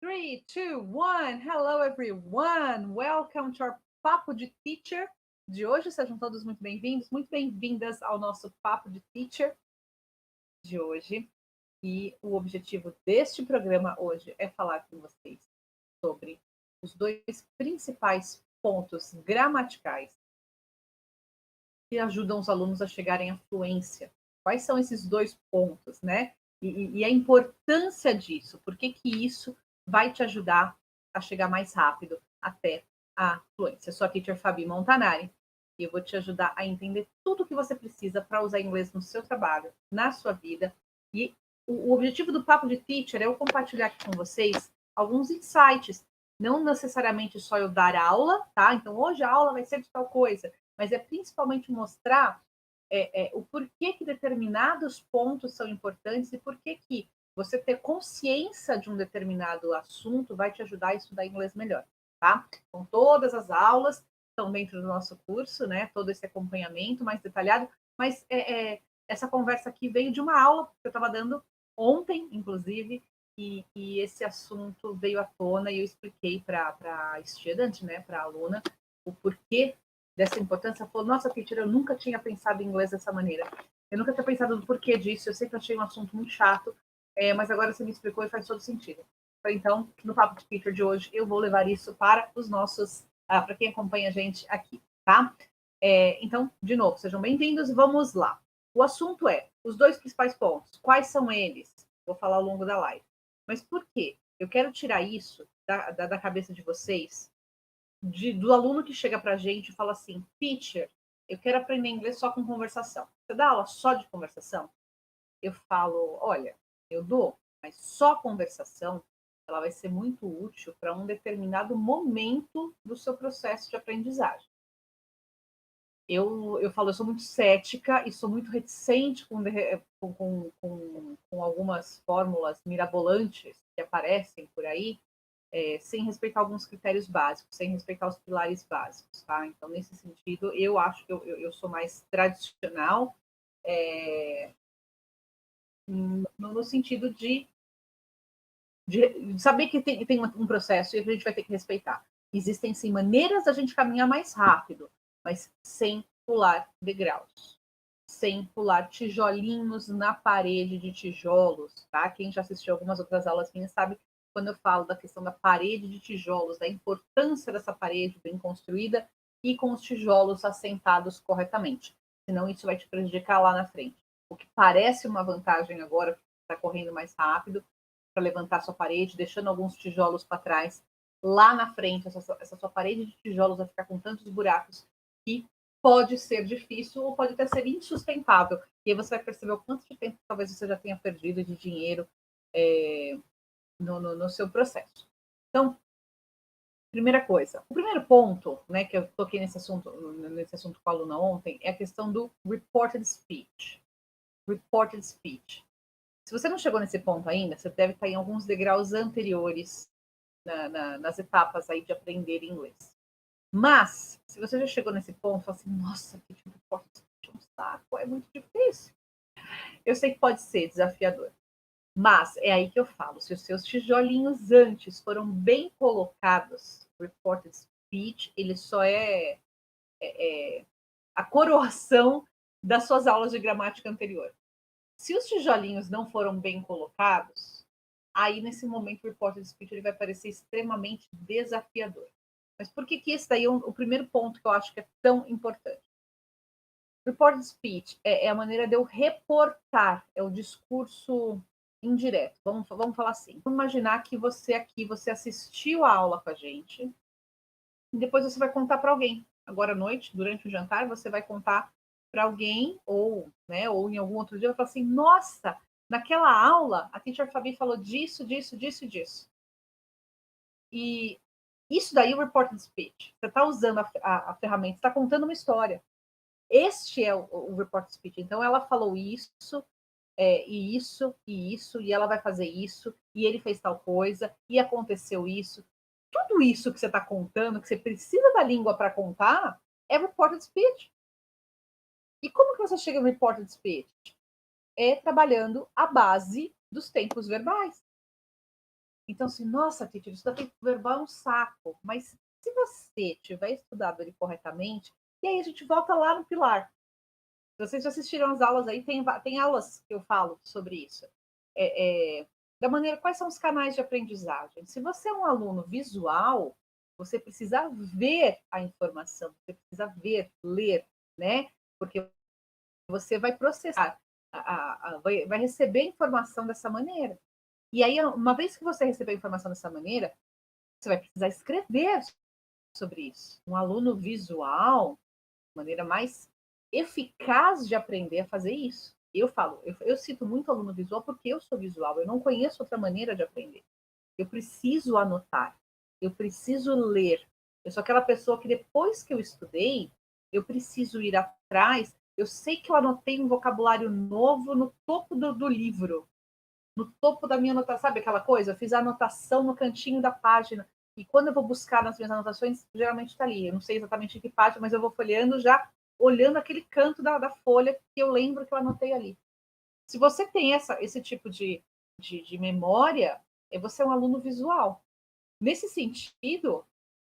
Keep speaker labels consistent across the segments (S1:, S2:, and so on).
S1: 3, 2, 1. Hello, everyone. Welcome to our Papo de Teacher de hoje. Sejam todos muito bem-vindos, muito bem-vindas ao nosso Papo de Teacher de hoje. E o objetivo deste programa hoje é falar com vocês sobre os dois principais pontos gramaticais que ajudam os alunos a chegarem à fluência. Quais são esses dois pontos, né? E a importância disso, por que isso vai te ajudar a chegar mais rápido até a fluência. Eu sou a teacher Fabi Montanari e eu vou te ajudar a entender tudo o que você precisa para usar inglês no seu trabalho, na sua vida. E o objetivo do Papo de Teacher é eu compartilhar aqui com vocês alguns insights, não necessariamente só eu dar aula, tá? Então hoje a aula vai ser de tal coisa, mas é principalmente mostrar o porquê que determinados pontos são importantes e por que você ter consciência de um determinado assunto vai te ajudar a estudar inglês melhor, tá? Então, todas as aulas estão dentro do nosso curso, né? Todo esse acompanhamento mais detalhado, mas essa conversa aqui veio de uma aula que eu estava dando ontem, inclusive, e esse assunto veio à tona e eu expliquei para a estudante, né, para a aluna, o porquê dessa importância. Falou, nossa, teacher, eu nunca tinha pensado em inglês dessa maneira. Eu nunca tinha pensado no porquê disso. Eu sempre achei um assunto muito chato, mas agora você me explicou e faz todo sentido. Então, no Papo de Teacher de hoje, eu vou levar isso para os nossos, para quem acompanha a gente aqui, tá? Então, de novo, sejam bem-vindos e vamos lá. O assunto é os dois principais pontos. Quais são eles? Vou falar ao longo da live. Mas por quê? Eu quero tirar isso da cabeça de vocês, do aluno que chega para a gente e fala assim, teacher, eu quero aprender inglês só com conversação. Você dá aula só de conversação? Eu falo, olha, eu dou, mas só conversação, ela vai ser muito útil para um determinado momento do seu processo de aprendizagem. Eu falo, eu sou muito cética e sou muito reticente com algumas fórmulas mirabolantes que aparecem por aí, sem respeitar alguns critérios básicos, sem respeitar os pilares básicos, tá? Então, nesse sentido, eu acho que eu sou mais tradicional, no sentido de saber que tem um processo e a gente vai ter que respeitar. Existem, sim, maneiras da gente caminhar mais rápido, mas sem pular degraus, sem pular tijolinhos na parede de tijolos, tá? Quem já assistiu algumas outras aulas minhas sabe quando eu falo da questão da parede de tijolos, da importância dessa parede bem construída e com os tijolos assentados corretamente. Senão isso vai te prejudicar lá na frente. O que parece uma vantagem agora, que está correndo mais rápido, para levantar sua parede, deixando alguns tijolos para trás. Lá na frente, essa sua parede de tijolos vai ficar com tantos buracos que pode ser difícil ou pode até ser insustentável. E aí você vai perceber o quanto de tempo talvez você já tenha perdido de dinheiro no seu processo. Então, primeira coisa. O primeiro ponto, né, que eu toquei nesse assunto com a aluna ontem, é a questão do reported speech. Reported speech. Se você não chegou nesse ponto ainda, você deve estar em alguns degraus anteriores nas etapas aí de aprender inglês. Mas, se você já chegou nesse ponto, fala assim, nossa, que tipo de reported speech é um saco, é muito difícil. Eu sei que pode ser desafiador, mas é aí que eu falo, se os seus tijolinhos antes foram bem colocados, o reported speech, ele só é a coroação das suas aulas de gramática anterior. Se os tijolinhos não foram bem colocados, aí nesse momento o reported speech ele vai parecer extremamente desafiador. Mas por que esse daí é o primeiro ponto que eu acho que é tão importante? Reported speech é a maneira de eu reportar, é o discurso indireto. Vamos falar assim. Vamos imaginar que você assistiu a aula com a gente e depois você vai contar para alguém. Agora à noite, durante o jantar, você vai contar para alguém ou em algum outro dia, vai falar assim, nossa, naquela aula a teacher Fabi falou disso, disso, disso e disso. E isso daí é o reported speech. Você está usando a ferramenta, está contando uma história. Este é o report speech. Então, ela falou isso, e isso, e isso, e ela vai fazer isso, e ele fez tal coisa, e aconteceu isso. Tudo isso que você está contando, que você precisa da língua para contar, é reported speech. E como que você chega no reported speech? É trabalhando a base dos tempos verbais. Então, assim, nossa, teacher, isso da tempo verbal é um saco. Mas se você tiver estudado ele corretamente, e aí a gente volta lá no pilar. Vocês já assistiram as aulas aí, tem aulas que eu falo sobre isso. Da maneira, quais são os canais de aprendizagem? Se você é um aluno visual, você precisa ver a informação, você precisa ver, ler, né? Porque você vai processar, vai receber informação dessa maneira. E aí, uma vez que você receber a informação dessa maneira, você vai precisar escrever sobre isso. Um aluno visual, maneira mais eficaz de aprender a fazer isso. Eu falo, eu cito muito aluno visual porque eu sou visual, eu não conheço outra maneira de aprender. Eu preciso anotar, eu preciso ler. Eu sou aquela pessoa que depois que eu estudei, eu preciso ir atrás. Eu sei que eu anotei um vocabulário novo no topo do livro, no topo da minha anotação, sabe aquela coisa? Eu fiz a anotação no cantinho da página. E quando eu vou buscar nas minhas anotações, geralmente está ali. Eu não sei exatamente em que página, mas eu vou folheando já, olhando aquele canto da folha que eu lembro que eu anotei ali. Se você tem esse tipo de memória, você é um aluno visual. Nesse sentido,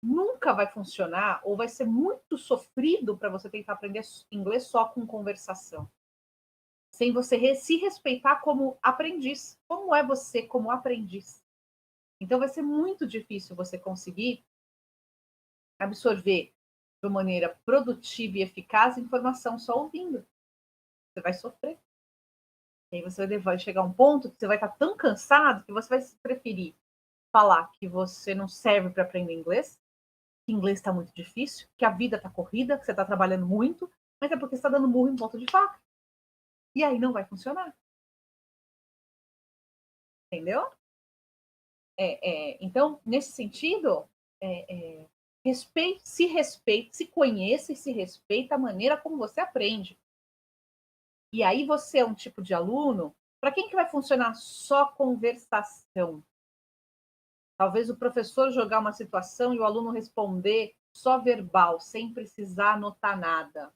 S1: nunca vai funcionar ou vai ser muito sofrido para você tentar aprender inglês só com conversação, sem você se respeitar como aprendiz. Como é você como aprendiz? Então vai ser muito difícil você conseguir absorver de uma maneira produtiva e eficaz informação só ouvindo. Você vai sofrer. E aí você vai chegar a um ponto que você vai estar tão cansado que você vai preferir falar que você não serve para aprender inglês, que inglês está muito difícil, que a vida está corrida, que você está trabalhando muito, mas é porque você está dando burro em ponto de faca. E aí não vai funcionar. Entendeu? Então, nesse sentido, respeite, se conheça e se respeita a maneira como você aprende. E aí você é um tipo de aluno, para quem que vai funcionar só conversação? Talvez o professor jogar uma situação e o aluno responder só verbal, sem precisar anotar nada.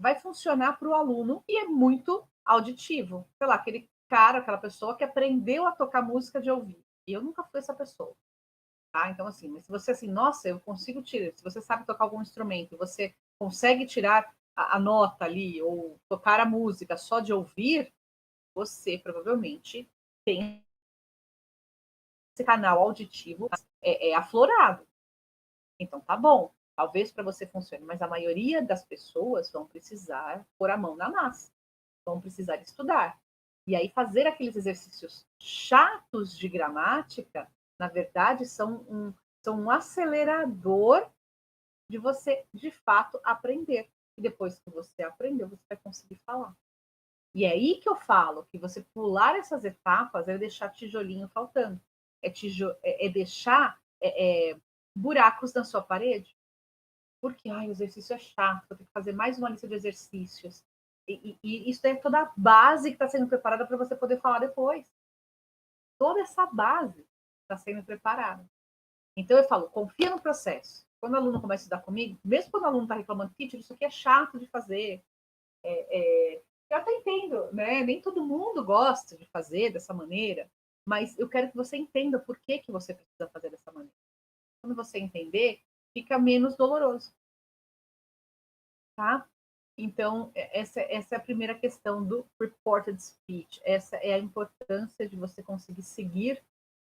S1: Vai funcionar para o aluno e é muito auditivo. Sei lá, aquele cara, aquela pessoa que aprendeu a tocar música de ouvir. E eu nunca fui essa pessoa. Tá? Então, assim, mas se você assim, nossa, eu consigo tirar, se você sabe tocar algum instrumento, você consegue tirar a nota ali, ou tocar a música só de ouvir, você provavelmente tem esse canal auditivo aflorado. Então, tá bom. Talvez para você funcione, mas a maioria das pessoas vão precisar pôr a mão na massa, vão precisar estudar. E aí, fazer aqueles exercícios chatos de gramática, na verdade, são um acelerador de você, de fato, aprender. E depois que você aprendeu, você vai conseguir falar. E é aí que eu falo que você pular essas etapas é deixar tijolinho faltando. É deixar buracos na sua parede. Porque o exercício é chato, eu tenho que fazer mais uma lista de exercícios. E isso é toda a base que está sendo preparada para você poder falar depois. Toda essa base está sendo preparada. Então eu falo, confia no processo. Quando o aluno começa a estudar comigo, mesmo quando o aluno está reclamando, teacher, isso aqui é chato de fazer. Eu até entendo, né? Nem todo mundo gosta de fazer dessa maneira, mas eu quero que você entenda por que você precisa fazer dessa maneira. Quando você entender, fica menos doloroso. Tá? Então, essa é a primeira questão do reported speech. Essa é a importância de você conseguir seguir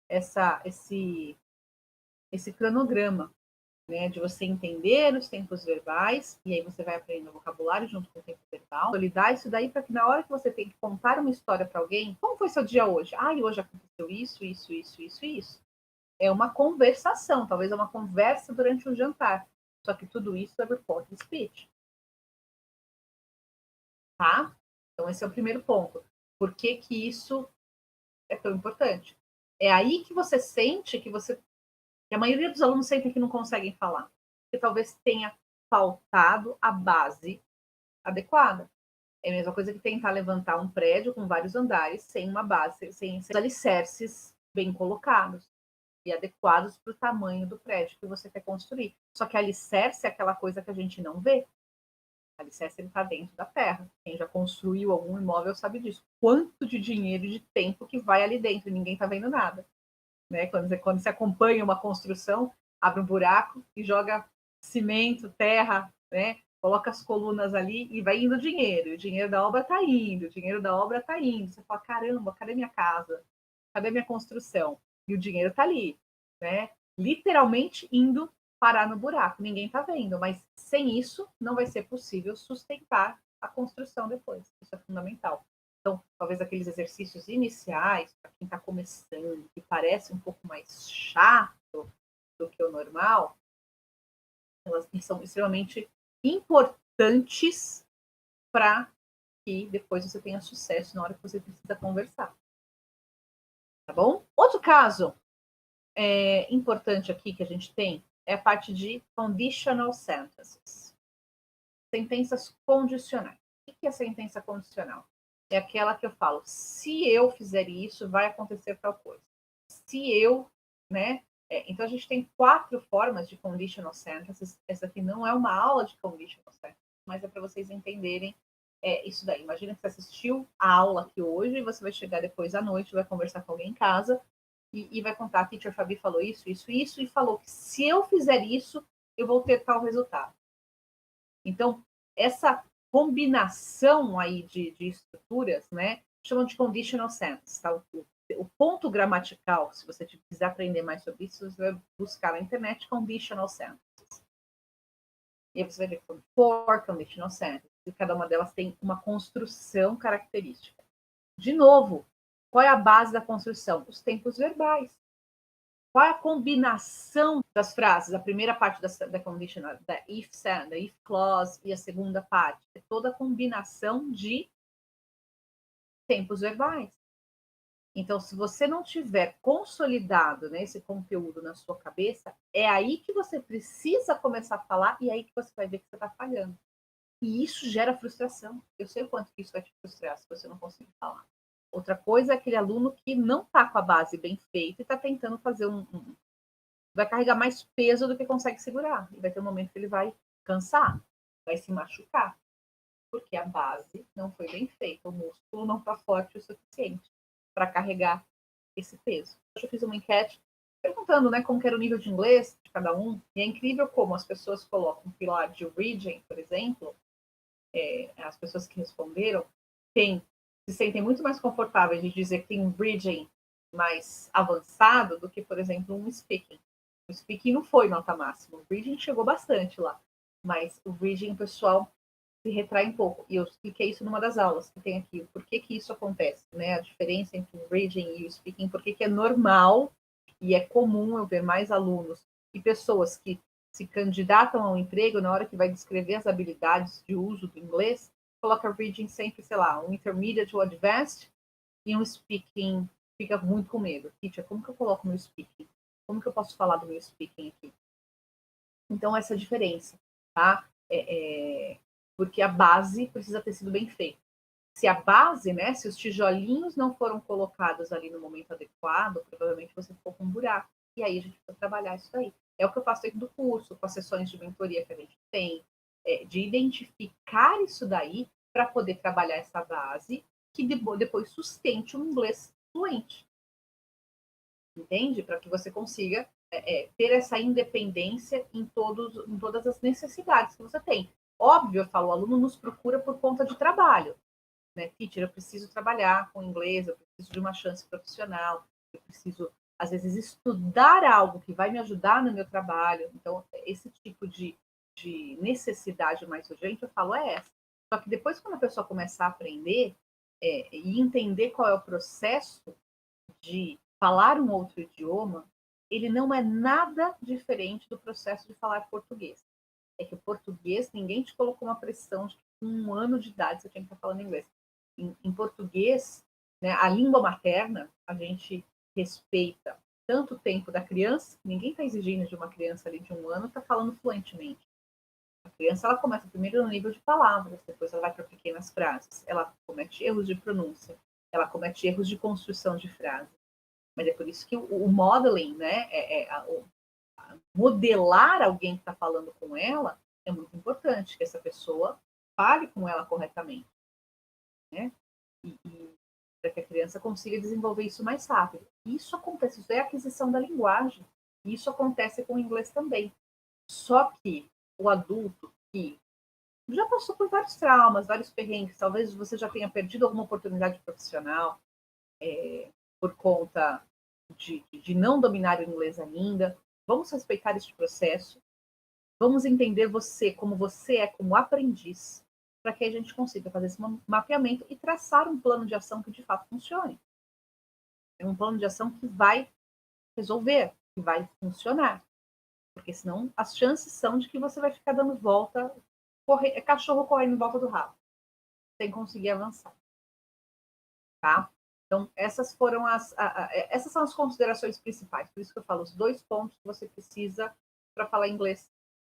S1: esse cronograma, né? De você entender os tempos verbais, e aí você vai aprendendo o vocabulário junto com o tempo verbal, consolidar isso daí para que na hora que você tem que contar uma história para alguém, como foi seu dia hoje? Hoje aconteceu isso, isso, isso, isso, isso. É uma conversação, talvez é uma conversa durante um jantar. Só que tudo isso é reported speech. Tá? Então, esse é o primeiro ponto. Por que que isso é tão importante? É aí que você sente que a maioria dos alunos sentem que não conseguem falar. Que talvez tenha faltado a base adequada. É a mesma coisa que tentar levantar um prédio com vários andares sem uma base, sem alicerces bem colocados e adequados para o tamanho do prédio que você quer construir. Só que alicerce é aquela coisa que a gente não vê. O alicerce está dentro da terra. Quem já construiu algum imóvel sabe disso. Quanto de dinheiro e de tempo que vai ali dentro, ninguém está vendo nada. Né? Quando você acompanha uma construção, abre um buraco e joga cimento, terra, né? Coloca as colunas ali e vai indo dinheiro. O dinheiro da obra está indo, o dinheiro da obra está indo. Você fala, caramba, cadê minha casa? Cadê minha construção? E o dinheiro está ali, né? Literalmente indo parar no buraco. Ninguém está vendo, mas sem isso não vai ser possível sustentar a construção depois. Isso é fundamental. Então, talvez aqueles exercícios iniciais, para quem está começando, que parece um pouco mais chato do que o normal, elas são extremamente importantes para que depois você tenha sucesso na hora que você precisa conversar. Tá bom? Outro caso importante aqui que a gente tem é a parte de conditional sentences. Sentenças condicionais. O que é sentença condicional? É aquela que eu falo, se eu fizer isso, vai acontecer tal coisa. Se eu, né? Então a gente tem 4 formas de conditional sentences. Essa aqui não é uma aula de conditional sentences, mas é para vocês entenderem isso daí. Imagina que você assistiu a aula aqui hoje e você vai chegar depois à noite, vai conversar com alguém em casa e vai contar, a teacher Fabi falou isso, e falou que se eu fizer isso, eu vou ter tal resultado. Então, essa combinação aí de estruturas, né, chamam de conditional sentences. Tá? O ponto gramatical, se você quiser aprender mais sobre isso, você vai buscar na internet conditional sentences. E aí você vai ver que são 4 conditional sentences, e cada uma delas tem uma construção característica. De novo, qual é a base da construção? Os tempos verbais. Qual é a combinação das frases? A primeira parte da conditional, da if clause, e a segunda parte é toda a combinação de tempos verbais. Então, se você não tiver consolidado, né, esse conteúdo na sua cabeça, é aí que você precisa começar a falar e é aí que você vai ver que você está falhando. E isso gera frustração. Eu sei o quanto que isso vai te frustrar se você não conseguir falar. Outra coisa é aquele aluno que não está com a base bem feita e está tentando fazer vai carregar mais peso do que consegue segurar. E vai ter um momento que ele vai cansar, vai se machucar, porque a base não foi bem feita, o músculo não está forte o suficiente para carregar esse peso. Eu fiz uma enquete perguntando, né, como que era o nível de inglês de cada um, e é incrível como as pessoas colocam o pilar de reading, por exemplo, as pessoas que responderam se sentem muito mais confortáveis de dizer que tem um reading mais avançado do que, por exemplo, um speaking. O speaking não foi nota máxima, o reading chegou bastante lá, mas o reading, o pessoal se retrai um pouco. E eu expliquei isso numa das aulas que tem aqui, por que isso acontece, né? A diferença entre o reading e o speaking, por que é normal e é comum eu ver mais alunos e pessoas que se candidatam ao emprego, na hora que vai descrever as habilidades de uso do inglês, coloca reading sempre, sei lá, um intermediate ou advanced, e um speaking fica muito com medo. Teacher, como que eu coloco meu speaking? Como que eu posso falar do meu speaking aqui? Então, essa diferença, tá? Porque a base precisa ter sido bem feita. Se a base, né, se os tijolinhos não foram colocados ali no momento adequado, provavelmente você ficou com um buraco. E aí a gente precisa trabalhar isso daí. É o que eu faço dentro do curso, com as sessões de mentoria que a gente tem, de identificar isso daí para poder trabalhar essa base que depois sustente um inglês fluente. Entende? Para que você consiga ter essa independência em todas as necessidades que você tem. Óbvio, eu falo, o aluno nos procura por conta de trabalho. Né? Teacher, eu preciso trabalhar com inglês, eu preciso de uma chance profissional, eu preciso, às vezes, estudar algo que vai me ajudar no meu trabalho. Então, esse tipo de necessidade mais urgente, eu falo, é essa. Só que depois, quando a pessoa começar a aprender e entender qual é o processo de falar um outro idioma, ele não é nada diferente do processo de falar português. É que o português, ninguém te colocou uma pressão de que com 1 ano de idade você tinha que estar falando inglês. Em português, né, a língua materna, a gente respeita tanto o tempo da criança, ninguém está exigindo de uma criança ali de 1 ano estar falando fluentemente. A criança, ela começa primeiro no nível de palavras, depois ela vai para pequenas frases, ela comete erros de pronúncia, ela comete erros de construção de frase. Mas é por isso que o modeling, né, modelar alguém que está falando com ela, é muito importante, que essa pessoa fale com ela corretamente, né? E para que a criança consiga desenvolver isso mais rápido. Isso acontece, isso é a aquisição da linguagem. Isso acontece com o inglês também. Só que o adulto que já passou por vários traumas, vários perrengues, talvez você já tenha perdido alguma oportunidade profissional por conta de não dominar o inglês ainda. Vamos respeitar este processo. Vamos entender você é como aprendiz, para que a gente consiga fazer esse mapeamento e traçar um plano de ação que de fato funcione. É um plano de ação que vai resolver, que vai funcionar. Porque senão as chances são de que você vai ficar dando volta, cachorro correndo em volta do rabo, sem conseguir avançar. Tá? Então, essas são as considerações principais. Por isso que eu falo os 2 pontos que você precisa para falar inglês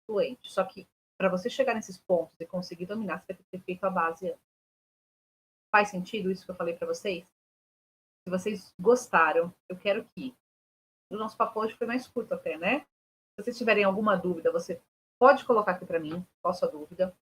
S1: fluente. Só que para você chegar nesses pontos e conseguir dominar, você vai ter feito a base antes. Faz sentido isso que eu falei para vocês? Se vocês gostaram, eu quero que o nosso papo hoje foi mais curto até, né? Se vocês tiverem alguma dúvida, você pode colocar aqui para mim, qual a sua dúvida.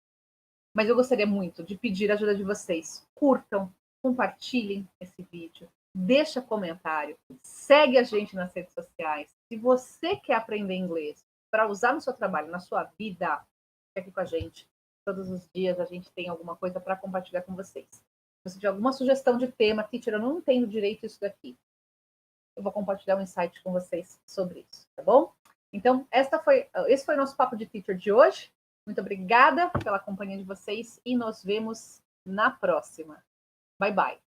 S1: Mas eu gostaria muito de pedir a ajuda de vocês. Curtam, compartilhem esse vídeo, deixa comentário, segue a gente nas redes sociais. Se você quer aprender inglês para usar no seu trabalho, na sua vida, fique aqui com a gente. Todos os dias a gente tem alguma coisa para compartilhar com vocês. Se você tiver alguma sugestão de tema, teacher, eu não entendo direito isso daqui, eu vou compartilhar um insight com vocês sobre isso, tá bom? Então, esse foi o nosso Papo de Teacher de hoje. Muito obrigada pela companhia de vocês e nos vemos na próxima. Bye, bye.